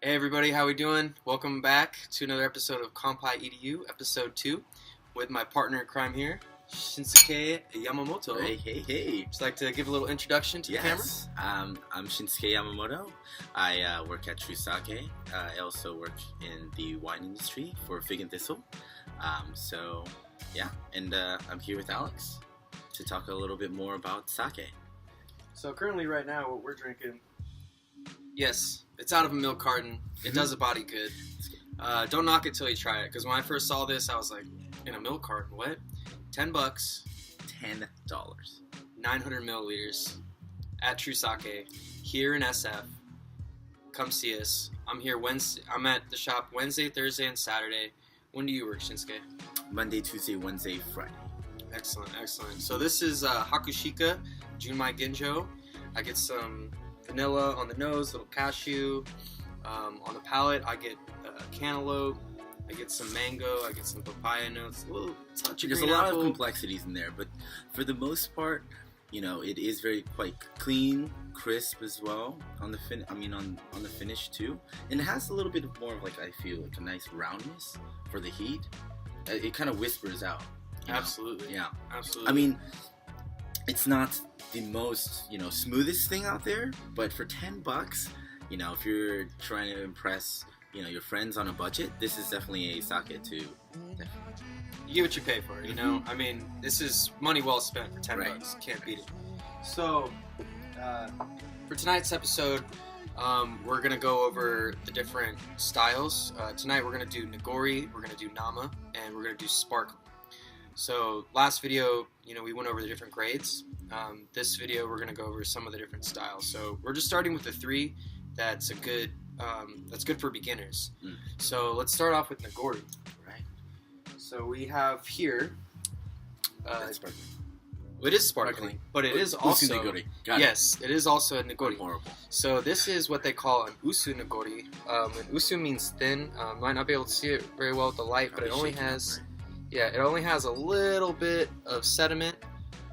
Hey everybody, how we doing? Welcome back to another episode of Compi EDU, episode 2, with my partner in crime here, Shinsuke Yamamoto. Hey. Just like to give a little introduction to the camera. Yes, I'm Shinsuke Yamamoto. I work at True Sake. I also work in the wine industry for Fig and Thistle. And I'm here with Alex to talk a little bit more about sake. So currently right now what we're drinking, yes, it's out of a milk carton. It does a body good. Don't knock it till you try it, because when I first saw this, I was like, in a milk carton, what? $10, $10. 900 milliliters at True Sake here in SF. Come see us. I'm here Wednesday. I'm at the shop Wednesday, Thursday, and Saturday. When do you work, Shinsuke? Monday, Tuesday, Wednesday, Friday. Excellent. So this is Hakushika Junmai Ginjo. I get some vanilla on the nose, little cashew. On the palate, I get cantaloupe. I get some mango. I get some papaya notes. A little touch of There's a green lot apple. of complexities in there, but for the most part, it is very quite clean, crisp as well on the on the finish too, and it has a little bit more of I feel a nice roundness for the heat. It kind of whispers out. Absolutely. Yeah. Absolutely. It's not the most smoothest thing out there, but for $10, if you're trying to impress your friends on a budget, this is definitely a sake to. You get what you pay for, this is money well spent for $10. Right. Can't beat it. So, for tonight's episode, we're going to go over the different styles. Tonight we're going to do Nigori, we're going to do Nama, and we're going to do Sparkle. So, last video, we went over the different grades. This video, we're going to go over some of the different styles. So, we're just starting with the 3 that's good for beginners. So, let's start off with Nigori. So we have here. Sparkling. It is sparkling, but it is also Nigori. Yes, it is also a Nigori. Horrible. So this is what they call an usu Nigori. And usu means thin. Might not be able to see it very well with the light, but it only has a little bit of sediment.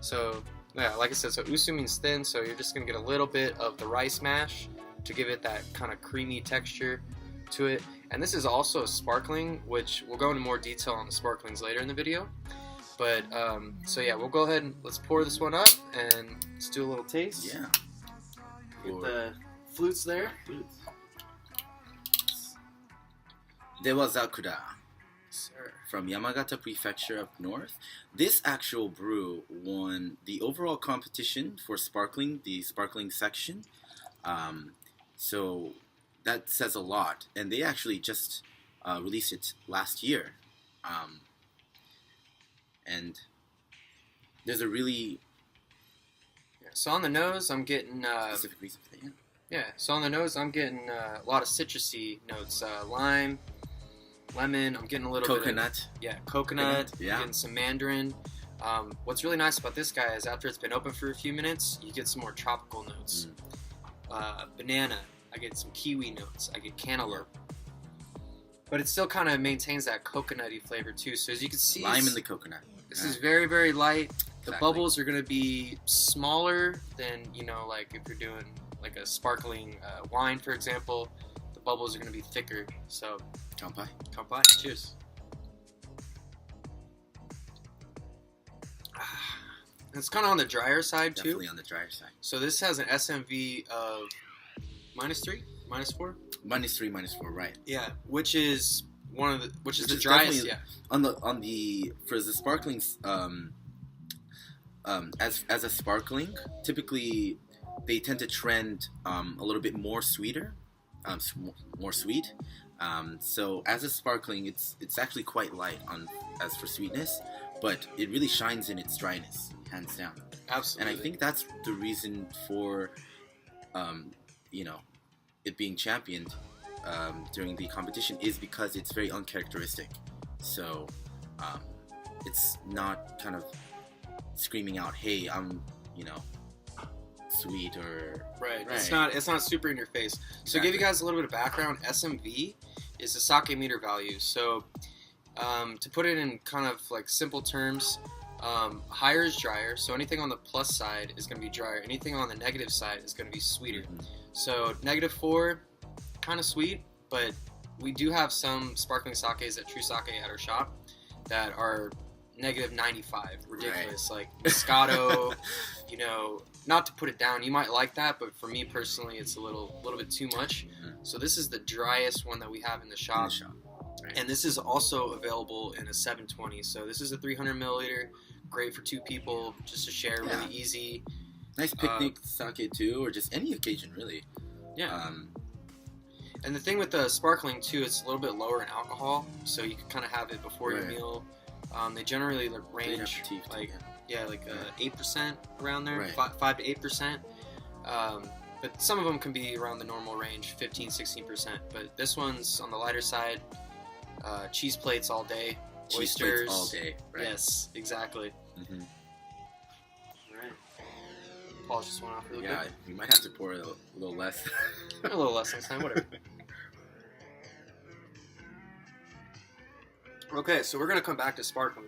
So yeah, like I said, so usu means thin. So you're just gonna get a little bit of the rice mash to give it that kind of creamy texture to it. And this is also a sparkling, which we'll go into more detail on the sparklings later in the video. But, so yeah, we'll go ahead and let's pour this one up and let's do a little taste. Yeah. Get the flutes there. Dewa Zakura Sir. from Yamagata Prefecture up north. This actual brew won the overall competition for sparkling, the sparkling section. So that says a lot, and they actually just released it last year. And there's a really So on the nose, I'm getting specific reason for that. So on the nose, I'm getting a lot of citrusy notes, lime, lemon. I'm getting a little Coconut. bit of coconut. Yeah. I'm getting some mandarin. What's really nice about this guy is after it's been open for a few minutes, you get some more tropical notes. Banana. I get some kiwi notes. I get cantaloupe. But it still kind of maintains that coconutty flavor too. So as you can see, Lime in the coconut. This is very, very light. The Exactly. bubbles are going to be smaller than, like if you're doing like a sparkling wine, for example. The bubbles are going to be thicker. So, Kanpai. kanpai. Cheers. It's kind of on the drier side too. Definitely on the drier side. So this has an SMV of -3, -4. -3, -4, right? Yeah, which is the driest. definitely- Yeah. On the for the sparklings, as a sparkling, typically they tend to trend a little bit more sweeter, more sweet. So as a sparkling, it's actually quite light as for sweetness, but it really shines in its dryness, hands down. Absolutely. And I think that's the reason for it being championed during the competition is because it's very uncharacteristic. So it's not kind of screaming out, "Hey, I'm sweet," or Right. It's not super in your face. So to give you guys a little bit of background, SMV is the sake meter value. So to put it in kind of like simple terms, higher is drier. So anything on the plus side is going to be drier. Anything on the negative side is going to be sweeter. Mm-hmm. So -4, kind of sweet. But we do have some sparkling sakes at True Sake at our shop that are negative 95. Ridiculous. Like Moscato, you know, not to put it down, you might like that, but for me personally, it's a little bit too much. So this is the driest one that we have in the shop. Right. And this is also available in a 720. So this is a 300 milliliter, great for 2 people, just to share, really easy. Nice picnic sake too, or just any occasion really. Yeah. And the thing with the sparkling too, it's a little bit lower in alcohol, so you can kind of have it before your meal. They generally range like 8% around there, 5 to 8%. But some of them can be around the normal range, 15-16%. But this one's on the lighter side. Cheese plates all day, oysters all day. Right? Yes, exactly. Mm-hmm. All right. Polish this one off really Yeah, good. you might have to pour a little less. A little less next time, whatever. Okay, so we're gonna come back to sparkling.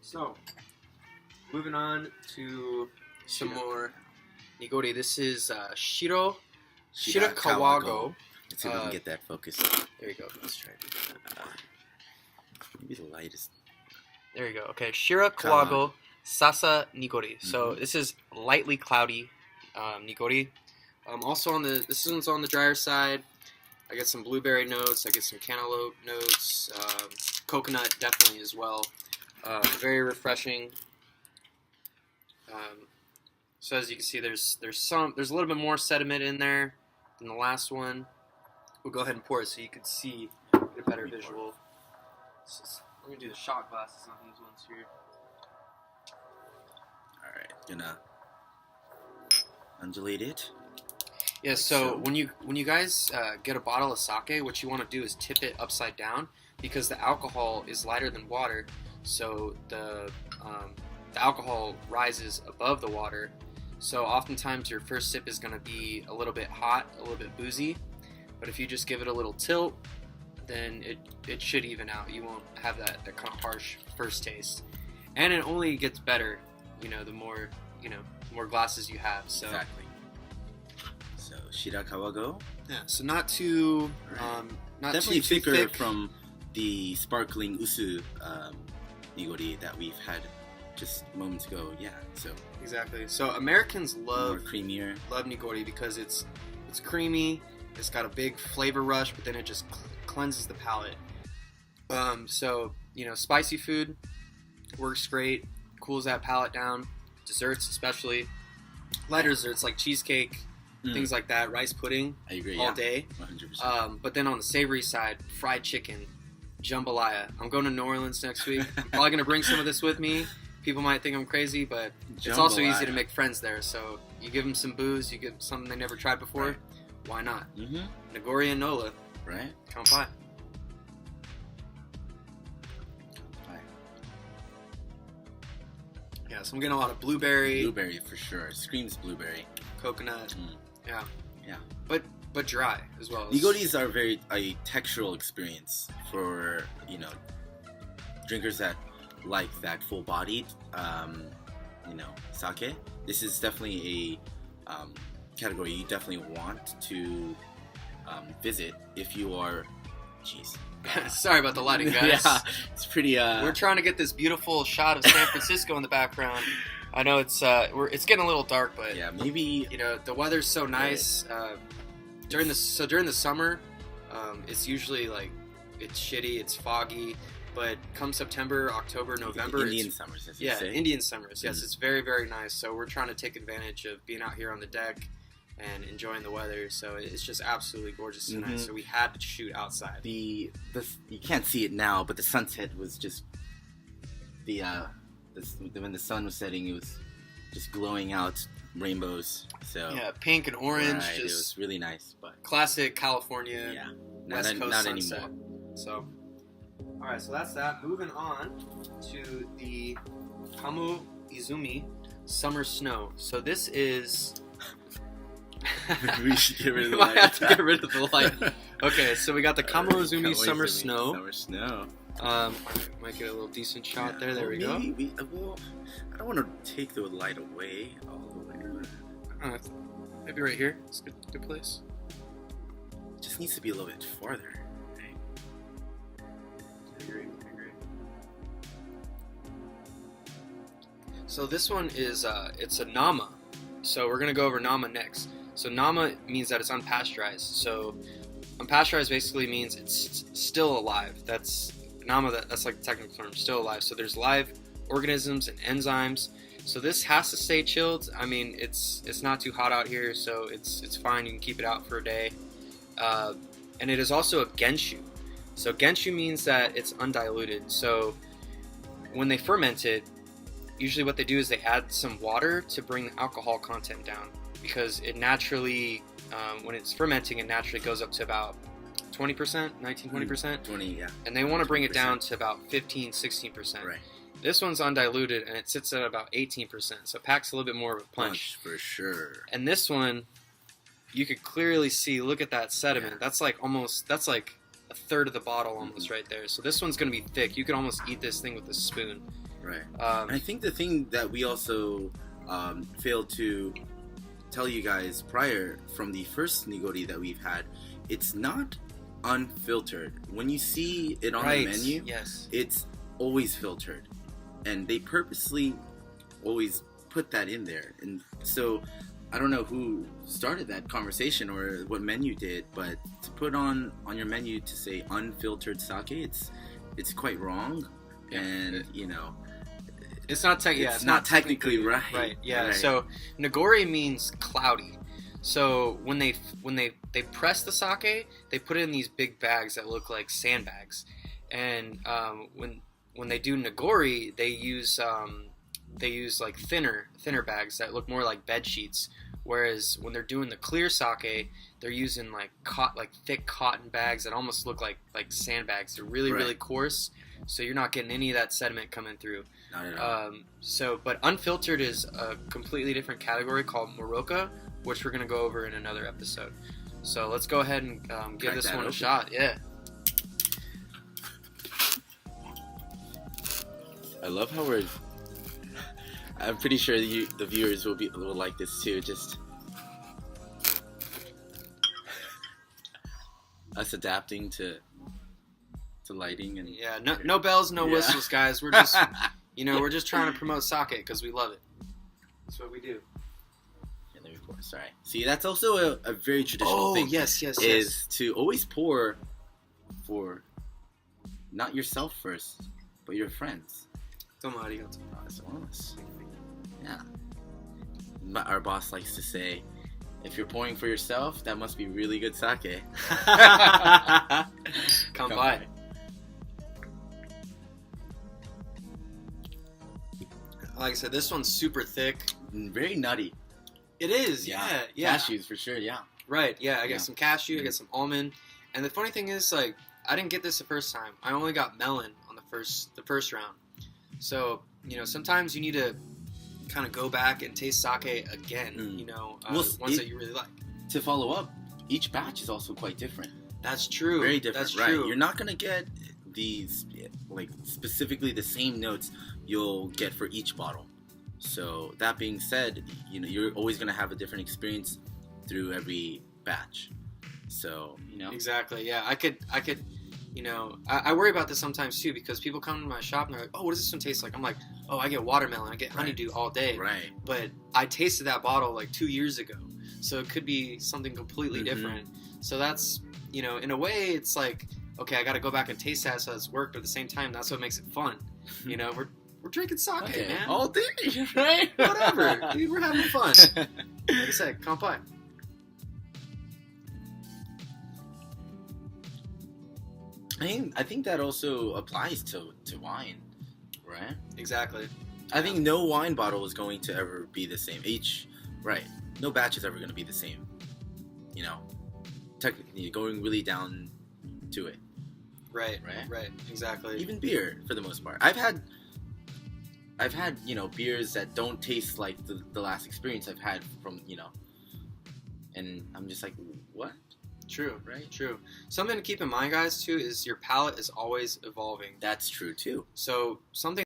So, moving on to some more Nigori. This is Shirakawago. Let's see if we can get that focused. There you go. Let's try it. Maybe the lightest. There you go. Okay, Shirakawago Sasa Nigori. So this is lightly cloudy Nigori. Also this one's on the drier side. I get some blueberry notes. I get some cantaloupe notes. Coconut definitely as well. Very refreshing. So as you can see, there's a little bit more sediment in there than the last one. We'll go ahead and pour it so you can see, get a better visual. We're gonna do the shot glasses on these ones here. All right, gonna undulate it. Yeah. So when you guys get a bottle of sake, what you want to do is tip it upside down because the alcohol is lighter than water. So the alcohol rises above the water. So oftentimes your first sip is going to be a little bit hot, a little bit boozy. But if you just give it a little tilt, then it should even out. You won't have that kind of harsh first taste. And it only gets better, the more glasses you have. So exactly. So Shirakawago. Yeah. So not too not definitely too thicker thick. from the sparkling usu Nigori that we've had just moments ago. Yeah. So exactly. So Americans more creamier. love Nigori because it's creamy. It's got a big flavor rush, but then it just cleanses the palate. So spicy food works great, cools that palate down. Desserts, especially lighter desserts like cheesecake, things like that. Rice pudding, I agree. all day. 100%. But then on the savory side, fried chicken, jambalaya. I'm going to New Orleans next week. I'm probably gonna bring some of this with me. People might think I'm crazy, but it's also easy to make friends there. So you give them some booze, you give them something they never tried before. Right. Why not? Mm-hmm. Nigori and Nola. Right. Come by. Yeah, so I'm getting a lot of blueberry. Blueberry for sure. Screams blueberry. Coconut. Yeah. Yeah. But dry as well. Nigoris are a textural experience for drinkers that like that full-bodied sake. This is definitely a category you definitely want to visit if you are. Jeez. Sorry about the lighting, guys. Yeah, it's pretty. We're trying to get this beautiful shot of San Francisco in the background. I know it's getting a little dark, but yeah, maybe the weather's so nice. During the summer, it's usually it's shitty, it's foggy. But come September, October, November, Indian summers. As you say. Indian summers. Yes, it's very, very nice. So we're trying to take advantage of being out here on the deck and enjoying the weather. So it's just absolutely gorgeous tonight. So we had to shoot outside. You can't see it now, but the sunset was just when the sun was setting, it was just glowing out rainbows. So yeah, pink and orange. Right, just it was really nice, but classic California. Yeah, West Coast not sunset. anymore. So, all right, so that's that. Moving on to the Kamu Izumi Summer Snow. So this is. We should get rid of the We might light. have to get rid of the light. Okay, so we got the Kamu Izumi Summer Snow. Summer Snow. Might get a little decent shot there. There we go. I don't want to take the light away all the way. Maybe right here. It's a good place. just needs to be a little bit farther. Right? I agree. So this one is it's a Nama. So we're gonna go over Nama next. So Nama means that it's unpasteurized. So unpasteurized basically means it's still alive. That's Nama. That's like the technical term, still alive. So there's live organisms and enzymes. So this has to stay chilled. I mean, it's not too hot out here, so it's fine. You can keep it out for a day. And it is also a Genshu. So Genshu means that it's undiluted. So when they ferment it, usually what they do is they add some water to bring the alcohol content down, because it naturally, when it's fermenting, it naturally goes up to about 20%, 19-20%. 20, yeah. And they want to bring it down to about 15-16%. Right. This one's undiluted, and it sits at about 18%, so it packs a little bit more of a punch. For sure. And this one, you could clearly see, look at that sediment. Yeah. That's like a third of the bottle almost right there. So this one's going to be thick. You could almost eat this thing with a spoon. Right. And I think the thing that we also failed to tell you guys prior from the first Nigori that we've had, it's not unfiltered. When you see it on the menu, yes, it's always filtered. And they purposely always put that in there. And so I don't know who started that conversation or what menu did, but to put on your menu to say unfiltered sake, it's quite wrong. And it's not not technically right. Right. Yeah. Right. So Nigori means cloudy. So when they press the sake, they put it in these big bags that look like sandbags. And when they do Nigori, they use like thinner bags that look more like bed sheets. Whereas when they're doing the clear sake, they're using like thick cotton bags that almost look like sandbags. They're really coarse, so you're not getting any of that sediment coming through. Not at all. But unfiltered is a completely different category called Moroka, which we're gonna go over in another episode. So let's go ahead and give this one a shot. Yeah. I love how we're. I'm pretty sure the viewers will like this too. Just us adapting to lighting and no bells, no whistles, guys. We're just we're just trying to promote sake because we love it. That's what we do. Yeah, let me pour. Sorry. See, that's also a very traditional thing. Yes. Is to always pour for not yourself first, but your friends. Yeah. Our boss likes to say, if you're pouring for yourself, that must be really good sake. Come by. Like I said, this one's super thick. Very nutty. It is, yeah. Cashews for sure, yeah. Right, yeah. I got some cashew, I got some almond. And the funny thing is, like, I didn't get this the first time. I only got melon on the first round. So, sometimes you need to kind of go back and taste sake again, ones that you really like. To follow up, each batch is also quite different. That's true. Very different, That's right? True. You're not going to get these, like, specifically the same notes you'll get for each bottle. So, that being said, you're always going to have a different experience through every batch. So, Exactly, yeah. I could I worry about this sometimes too, because people come to my shop and they're like, oh, what does this one taste like? I'm like, oh, I get watermelon, I get honeydew all day. Right. But I tasted that bottle like 2 years ago, so it could be something completely different. So that's, in a way, it's like, okay, I got to go back and taste that so it's worked, but at the same time, that's what makes it fun. We're drinking sake, man. All day, right? Whatever, dude, we're having fun. Like I said, kanpai. I think that also applies to wine, right? Exactly. I think no wine bottle is going to ever be the same. No batch is ever going to be the same. Technically, going really down to it. Right. Exactly. Even beer, for the most part. I've had beers that don't taste like the last experience I've had from, and I'm just like, what? True, right? True. Something to keep in mind, guys, too, is your palate is always evolving. That's true, too. So something